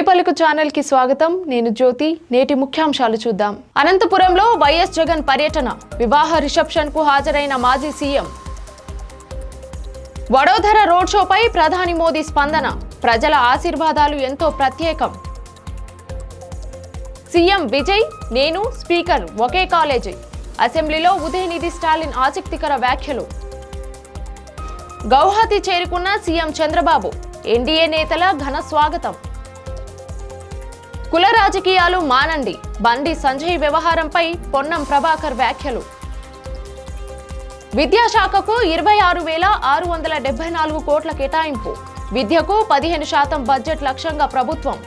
తొలిపలుకు channel కి స్వాగతం. నేను జ్యోతి. నేటి ముఖ్యాంశాలు చూద్దాం. అనంతపురంలో వైఎస్ జగన్ పర్యటన. వివాహ రిసెప్షన్ కు హాజరైన మాజీ సీఎం. వడోదర రోడ్ షోపై ప్రధాని మోదీ స్పందన. ప్రజల ఆశీర్వాదాలు ఎంతో ప్రత్యేకం. సీఎం విజయ్, నేను, స్పీకర్ ఒకే కాలేజీ. అసెంబ్లీలో ఉదయనిధి స్టాలిన్ ఆసక్తికర వ్యాఖ్యలు. గౌహతి చేరుకున్న సీఎం చంద్రబాబు. ఎన్డీఏ నేతల ఘన స్వాగతం. కుల రాజకీయాలు మానండి. బండి సంజయ్ వ్యవహారంపై పొన్నం ప్రభాకర్ వ్యాఖ్యలు. విద్యాశాఖకు 26,674 కోట్ల కేటాయింపు. విద్యకు 15% బడ్జెట్ లక్ష్యంగా ప్రభుత్వం.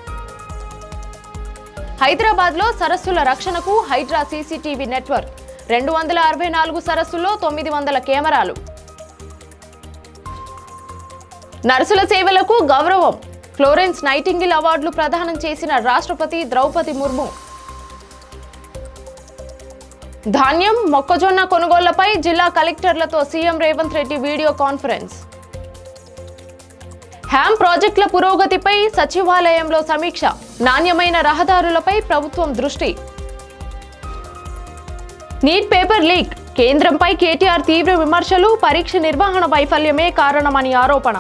హైదరాబాద్లో సరస్సుల రక్షణకు హైడ్రా సీసీటీవీ నెట్వర్క్. 264 సరస్సుల్లో 900 కెమెరాలు. నర్సుల సేవలకు గౌరవం. ఫ్లోరెన్స్ నైటింగిల్ అవార్డులు ప్రదానం చేసిన రాష్ట్రపతి ద్రౌపది ముర్ము. ధాన్యం, మొక్కజొన్న కొనుగోళ్లపై జిల్లా కలెక్టర్లతో CM Revanth Reddy video conference. HAM ప్రాజెక్టుల పురోగతిపై సచివాలయంలో సమీక్ష. నాణ్యమైన రహదారులపై ప్రభుత్వం దృష్టి. NEET paper leak. కేంద్రంపై కేటీఆర్ తీవ్ర విమర్శలు. పరీక్ష నిర్వహణ వైఫల్యమే కారణమని ఆరోపణ.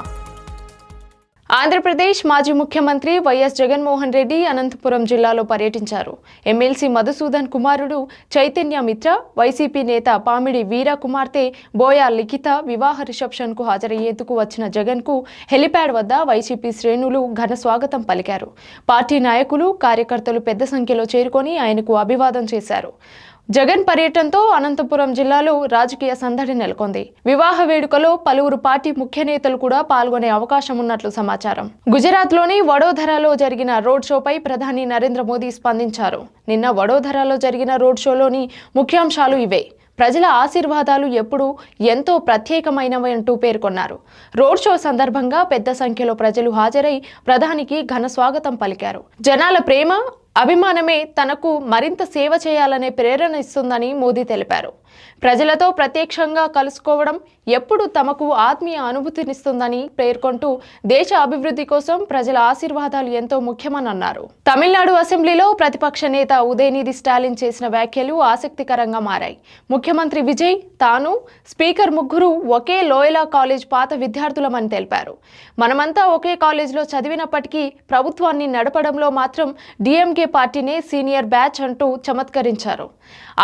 ఆంధ్రప్రదేశ్ మాజీ ముఖ్యమంత్రి వైఎస్ జగన్మోహన్ రెడ్డి అనంతపురం జిల్లాలో పర్యటించారు. ఎమ్మెల్సీ మధుసూదన్ కుమారుడు చైతన్య మిత్ర, వైసీపీ నేత పామిడి వీర కుమార్తె బోయా లిఖిత వివాహ రిసెప్షన్ కు హాజరయ్యేందుకు వచ్చిన జగన్ కు హెలిప్యాడ్ వద్ద వైసీపీ శ్రేణులు ఘన స్వాగతం పలికారు. పార్టీ నాయకులు, కార్యకర్తలు పెద్ద సంఖ్యలో చేరుకొని ఆయనకు అభివాదం చేశారు. జగన్ పర్యటనతో అనంతపురం జిల్లాలో రాజకీయ సందడి నెలకొంది. వివాహ వేడుకలో పలువురు పార్టీ ముఖ్య నేతలు కూడా పాల్గొనే అవకాశం ఉన్నట్లు సమాచారం. గుజరాత్లోని వడోదరాలో జరిగిన రోడ్ షోపై ప్రధాని నరేంద్ర మోదీ స్పందించారు. నిన్న వడోదరాలో జరిగిన రోడ్ షోలోని ముఖ్యాంశాలు ఇవే. ప్రజల ఆశీర్వాదాలు ఎప్పుడూ ఎంతో ప్రత్యేకమైనవి అంటూ పేర్కొన్నారు. రోడ్ షో సందర్భంగా పెద్ద సంఖ్యలో ప్రజలు హాజరై ప్రధానికి ఘన స్వాగతం పలికారు. జనాల ప్రేమ, అభిమానమే తనకు మరింత సేవ చేయాలనే ప్రేరణ ఇస్తుందని మోదీ తెలిపారు. ప్రజలతో ప్రత్యక్షంగా కలుసుకోవడం ఎప్పుడు తమకు ఆత్మీయ అనుభూతినిస్తుందని పేర్కొంటూ దేశ అభివృద్ధి కోసం ప్రజల ఆశీర్వాదాలు ఎంతో ముఖ్యమని అన్నారు. తమిళనాడు అసెంబ్లీలో ప్రతిపక్ష నేత ఉదయనిధి స్టాలిన్ చేసిన వ్యాఖ్యలు ఆసక్తికరంగా మారాయి. ముఖ్యమంత్రి విజయ్, తాను, స్పీకర్ ముగ్గురు ఒకే లోయలా కాలేజ్ పాత విద్యార్థులమని తెలిపారు. మనమంతా ఒకే కాలేజీలో చదివినప్పటికీ ప్రభుత్వాన్ని నడపడంలో మాత్రం డీఎంకే పార్టీనే సీనియర్ బ్యాచ్ అంటూ చమత్కరించారు.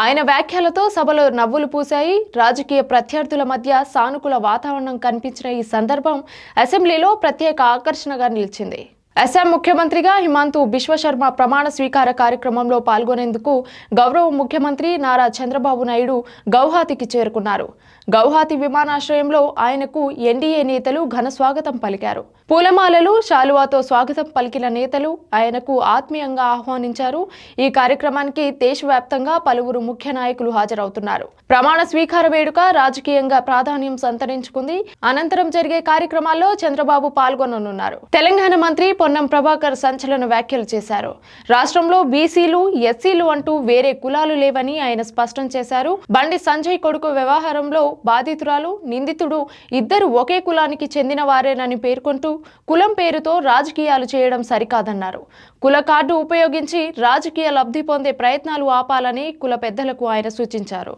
ఆయన వ్యాఖ్యలతో సభలో నవ్వులు పూశాయి. రాజకీయ ప్రత్యర్థుల మధ్య సానుకూల వాతావరణం కనిపించిన ఈ సందర్భం అసెంబ్లీలో ప్రత్యేక ఆకర్షణగా నిలిచింది. అస్సాం ముఖ్యమంత్రిగా హిమాంతు బిశ్వ శర్మ ప్రమాణ స్వీకార కార్యక్రమంలో పాల్గొనేందుకు గౌరవ ముఖ్యమంత్రి నారా చంద్రబాబు నాయుడు గౌహతికి చేరుకున్నారు. గౌహతి విమానాశ్రయంలో ఆయనకు ఎన్డీఏ నేతలు ఘన స్వాగతం పలికారు. పూలమాలలు, శాలువాతో స్వాగతం పలికిన నేతలు ఆయనకు ఆత్మీయంగా ఆహ్వానించారు. ఈ కార్యక్రమానికి దేశవ్యాప్తంగా పలువురు ముఖ్య నాయకులు హాజరవుతున్నారు. ప్రమాణ స్వీకార వేడుక రాజకీయంగా ప్రాధాన్యం సంతరించుకుంది. అనంతరం జరిగే కార్యక్రమాల్లో చంద్రబాబు పాల్గొననున్నారు. తెలంగాణ మంత్రి పొన్నం ప్రభాకర్ సంచలన వ్యాఖ్యలు చేశారు. రాష్ట్రంలో బీసీలు, ఎస్సీలు అంటూ వేరే కులాలు లేవని ఆయన స్పష్టం చేశారు. బండి సంజయ్ కొడుకు వ్యవహారంలో బాధితురాలు, నిందితుడు ఇద్దరు ఒకే కులానికి చెందిన వారేనని పేర్కొంటూ కులం పేరుతో రాజకీయాలు చేయడం సరికాదన్నారు. కుల కార్డు ఉపయోగించి రాజకీయ లబ్ధి పొందే ప్రయత్నాలు ఆపాలని కుల పెద్దలకు ఆయన సూచించారు.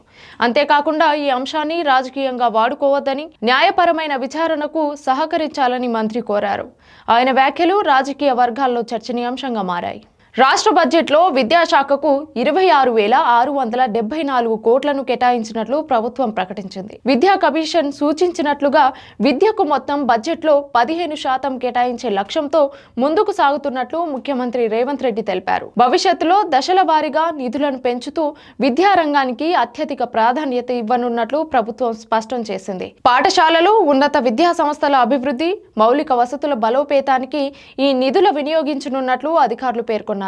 అంతేకాకుండా ఈ అంశాన్ని రాజకీయంగా వాడుకోవద్దని, న్యాయపరమైన విచారణకు సహకరించాలని మంత్రి కోరారు. ఆయన వ్యాఖ్యలు రాజకీయ వర్గాల్లో చర్చనీయాంశంగా మారాయి. రాష్ట్ర బడ్జెట్లో విద్యాశాఖకు 26,674 కోట్లను కేటాయించినట్లు ప్రభుత్వం ప్రకటించింది. విద్యా కమిషన్ సూచించినట్లుగా విద్యకు మొత్తం బడ్జెట్లో 15% కేటాయించే లక్ష్యంతో ముందుకు సాగుతున్నట్లు ముఖ్యమంత్రి రేవంత్ రెడ్డి తెలిపారు. భవిష్యత్తులో దశల వారీగా నిధులను పెంచుతూ విద్యారంగానికి అత్యధిక ప్రాధాన్యత ఇవ్వనున్నట్లు ప్రభుత్వం స్పష్టం చేసింది. పాఠశాలలు, ఉన్నత విద్యా సంస్థల అభివృద్ధి, మౌలిక వసతుల బలోపేతానికి ఈ నిధుల వినియోగించనున్నట్లు అధికారులు పేర్కొన్నారు.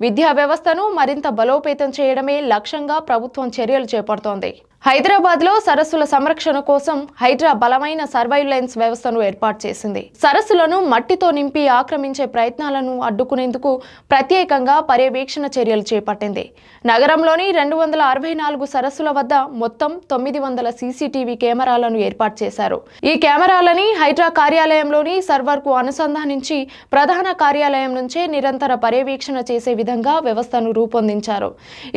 విద్యా వ్యవస్థను మరింత బలోపేతం చేయడమే లక్ష్యంగా ప్రభుత్వం చర్యలు చేపడుతోంది. హైదరాబాద్ లో సరస్సుల సంరక్షణ కోసం హైడ్రా బలమైన సర్వైలెన్స్ వ్యవస్థను ఏర్పాటు చేసింది. సరస్సులను మట్టితో నింపి ఆక్రమించే ప్రయత్నాలను అడ్డుకునేందుకు ప్రత్యేకంగా పర్యవేక్షణ చర్యలు చేపట్టింది. నగరంలోని 264 సరస్సుల వద్ద మొత్తం 900 సీసీటీవీ కెమెరాలను ఏర్పాటు చేశారు. ఈ కెమెరాలని హైడ్రా కార్యాలయంలోని సర్వర్కు అనుసంధానించి ప్రధాన కార్యాలయం నుంచే నిరంతర పర్యవేక్షణ చేసే విధంగా వ్యవస్థను రూపొందించారు.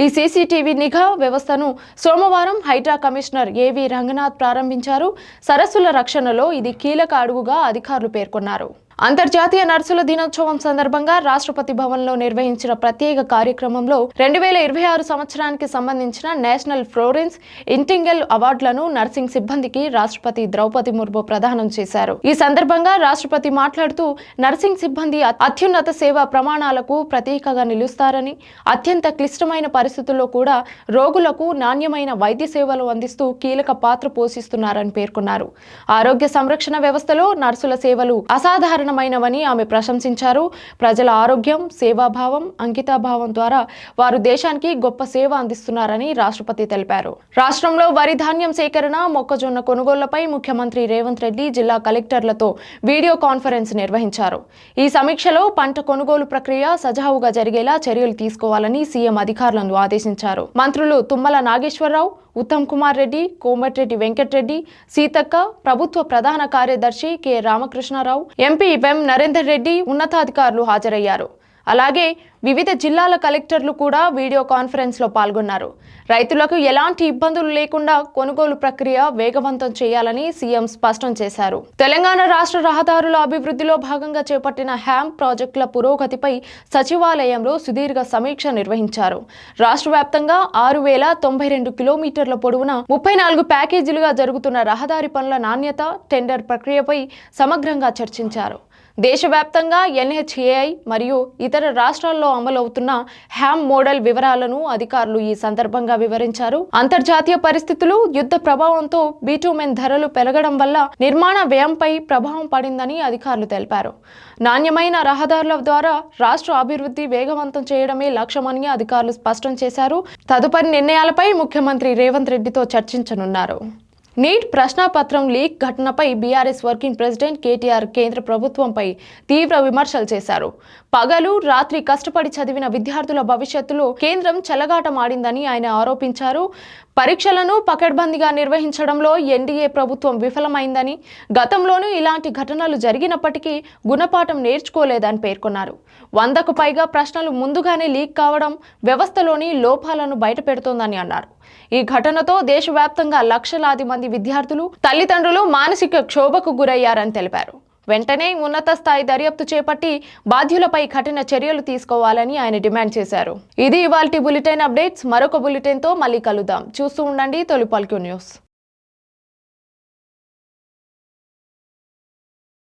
ఈ సీసీటీవీ నిఘా వ్యవస్థను సోమవారం హైడ్రా కమిషనర్ ఏవి రంగనాథ్ ప్రారంభించారు. సరస్సుల రక్షణలో ఇది కీలక అడుగుగా అధికారులు పేర్కొన్నారు. అంతర్జాతీయ నర్సుల దినోత్సవం సందర్భంగా రాష్ట్రపతి భవన్లో నిర్వహించిన ప్రత్యేక కార్యక్రమంలో 2026 సంవత్సరానికి సంబంధించిన నేషనల్ ఫ్లోరెన్స్ ఇంటింగెల్ అవార్డులను నర్సింగ్ సిబ్బందికి రాష్ట్రపతి ద్రౌపది ముర్ము ప్రదానం చేశారు. ఈ సందర్భంగా రాష్ట్రపతి మాట్లాడుతూ నర్సింగ్ సిబ్బంది అత్యున్నత సేవా ప్రమాణాలకు ప్రతీకగా నిలుస్తారని, అత్యంత క్లిష్టమైన పరిస్థితుల్లో కూడా రోగులకు నాణ్యమైన వైద్య సేవలు అందిస్తూ కీలక పాత్ర పోషిస్తున్నారని పేర్కొన్నారు. ఆరోగ్య సంరక్షణ వ్యవస్థలో నర్సుల సేవలు అసాధారణ మైనవని ఆమె ప్రశంసించారు. ప్రజల ఆరోగ్యం, సేవాభావం, అంకితాభావం ద్వారా వారు దేశానికి గొప్ప సేవ అందిస్తున్నారని రాష్ట్రపతి తెలిపారు. రాష్ట్రంలో వరి ధాన్యం సేకరణ, మొక్కజొన్న కొనుగోళ్లపై ముఖ్యమంత్రి రేవంత్ రెడ్డి జిల్లా కలెక్టర్లతో వీడియో కాన్ఫరెన్స్ నిర్వహించారు. ఈ సమీక్షలో పంట కొనుగోలు ప్రక్రియ సజావుగా జరిగేలా చర్యలు తీసుకోవాలని సీఎం అధికారులను ఆదేశించారు. మంత్రులు తుమ్మల నాగేశ్వరరావు, ఉత్తమ్ కుమార్ రెడ్డి, కోమటిరెడ్డి వెంకటరెడ్డి, సీతక్క, ప్రభుత్వ ప్రధాన కార్యదర్శి కె రామకృష్ణారావు, ఎంపీ వెం నరేందర్ రెడ్డి ఉన్నతాధికారులు హాజరయ్యారు. అలాగే వివిధ జిల్లాల కలెక్టర్లు కూడా వీడియో కాన్ఫరెన్స్ లో పాల్గొన్నారు. రైతులకు ఎలాంటి ఇబ్బందులు లేకుండా కొనుగోలు ప్రక్రియ వేగవంతం చేయాలని సీఎం స్పష్టం చేశారు. తెలంగాణ రాష్ట్ర రహదారుల అభివృద్ధిలో భాగంగా చేపట్టిన హ్యామ్ ప్రాజెక్టుల పురోగతిపై సచివాలయంలో సుదీర్ఘ సమీక్ష నిర్వహించారు. రాష్ట్ర వ్యాప్తంగా 6092 కిలోమీటర్ల పొడవున 34 ప్యాకేజీలుగా జరుగుతున్న రహదారి పనుల నాణ్యత, టెండర్ ప్రక్రియపై సమగ్రంగా చర్చించారు. దేశవ్యాప్తంగా ఎన్హెచ్ఏఐ మరియు ఇతర రాష్ట్రాల్లో అమలవుతున్న హ్యామ్ మోడల్ వివరాలను అధికారులు ఈ సందర్భంగా వివరించారు. అంతర్జాతీయ పరిస్థితులు, యుద్ధ ప్రభావంతో బిటుమెన్ ధరలు పెరగడం వల్ల నిర్మాణ వ్యయంపై ప్రభావం పడిందని అధికారులు తెలిపారు. నాణ్యమైన రహదారుల ద్వారా రాష్ట్ర అభివృద్ధి వేగవంతం చేయడమే లక్ష్యమని అధికారులు స్పష్టం చేశారు. తదుపరి నిర్ణయాలపై ముఖ్యమంత్రి రేవంత్ రెడ్డితో చర్చించనున్నారు. నీట్ ప్రశ్నాపత్రం లీక్ ఘటనపై బీఆర్ఎస్ వర్కింగ్ ప్రెసిడెంట్ కేటీఆర్ కేంద్ర ప్రభుత్వంపై తీవ్ర విమర్శలు చేశారు. పగలు రాత్రి కష్టపడి చదివిన విద్యార్థుల భవిష్యత్తులో కేంద్రం చెలగాటమాడిందని ఆయన ఆరోపించారు. పరీక్షలను పకడ్బందీగా నిర్వహించడంలో ఎన్డీఏ ప్రభుత్వం విఫలమైందని, గతంలోనూ ఇలాంటి ఘటనలు జరిగినప్పటికీ గుణపాఠం నేర్చుకోలేదని పేర్కొన్నారు. 100కు పైగా ప్రశ్నలు ముందుగానే లీక్ కావడం వ్యవస్థలోని లోపాలను బయటపెడుతోందని అన్నారు. ఈ ఘటనతో దేశవ్యాప్తంగా లక్షలాది మంది విద్యార్థులు, తల్లిదండ్రులు మానసిక క్షోభకు గురయ్యారని తెలిపారు. వెంటనే ఉన్నత స్థాయి దర్యాప్తు చేపట్టి బాధ్యులపై కఠిన చర్యలు తీసుకోవాలని ఆయన డిమాండ్ చేశారు. ఇది ఇవాల్టి బులెటిన్ అప్డేట్స్. మరొక బులెటిన్తో మళ్ళీ కలుద్దాం. చూస్తూ ఉండండి తొలి పలుకు న్యూస్.